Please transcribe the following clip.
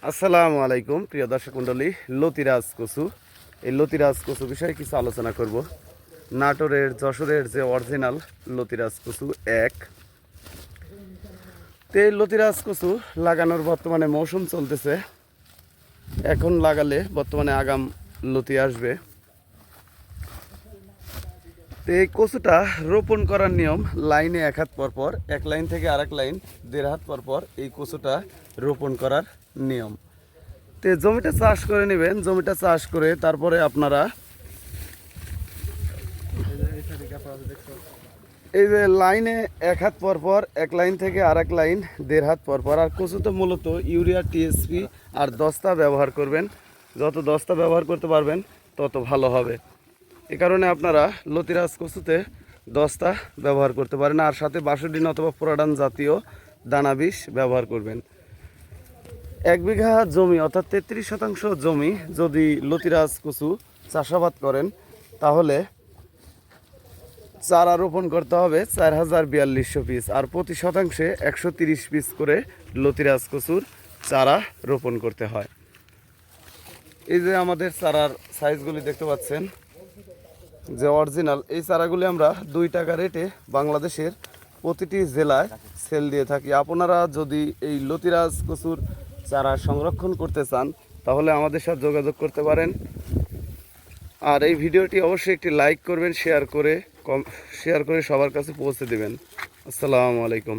আসসালামু আলাইকুম প্রিয় দর্শক মণ্ডলী। লতিরাজ কচু, এই লতিরাজ কচু বিষয়ে কিছু আলোচনা করব। নাটোরের যশোরের যে অরিজিনাল লতিরাজ কচু এই লতিরাজ কচু লাগানোর বর্তমানে মৌসুম চলতেছে। এখন লাগালে বর্তমানে আগাম লতি আসবে। এই কচুটা রোপণ করার নিয়ম লাইনে এক হাত পর, এক লাইন থেকে আরেক লাইন 1.5 হাত পর এই কচুটা রোপণ করার নিয়ম। তো জমিটা চাষ করে নেবেন। জমিটা চাষ করে তারপরে আপনারা এই যে লাইনে এক হাত পর, এক লাইন থেকে আরেক লাইন 1.5 হাত পর। আর কচুতে মূলত ইউরিয়া, টিএসপি আর দস্তা ব্যবহার করবেন। যত দস্তা ব্যবহার করতে পারবেন তত ভালো হবে। এ কারণে আপনারা লতিরাজ কচুতে দস্তা ব্যবহার করতে পারেন, আর সাথে বাসুডিন অথবা পোরাডান জাতীয় দানা বিষ ব্যবহার করবেন। 1 বিঘা জমি অর্থাৎ 33% জমি যদি লতিরাজ কচু চাষাবাদ করেন তাহলে চারা রোপণ করতে হবে 4042 পিস, আর প্রতি শতাংশে 130 পিস করে লতিরাজ কচুর চারা রোপণ করতে হয়। এই যে আমাদের চারার সাইজগুলি দেখতে পাচ্ছেন যে অরিজিনাল, এই চারাগুলি আমরা 2 টাকা রেটে বাংলাদেশের প্রতিটি জেলায় সেল দিয়ে থাকি। আপনারা যদি এই লতিরাজ কচুর চারা সংরক্ষণ করতে চান তাহলে আমাদের সাথে যোগাযোগ করতে পারেন। আর এই ভিডিওটি অবশ্যই একটি লাইক করবেন, শেয়ার করে সবার কাছে পৌঁছে দেবেন। আসসালামু আলাইকুম।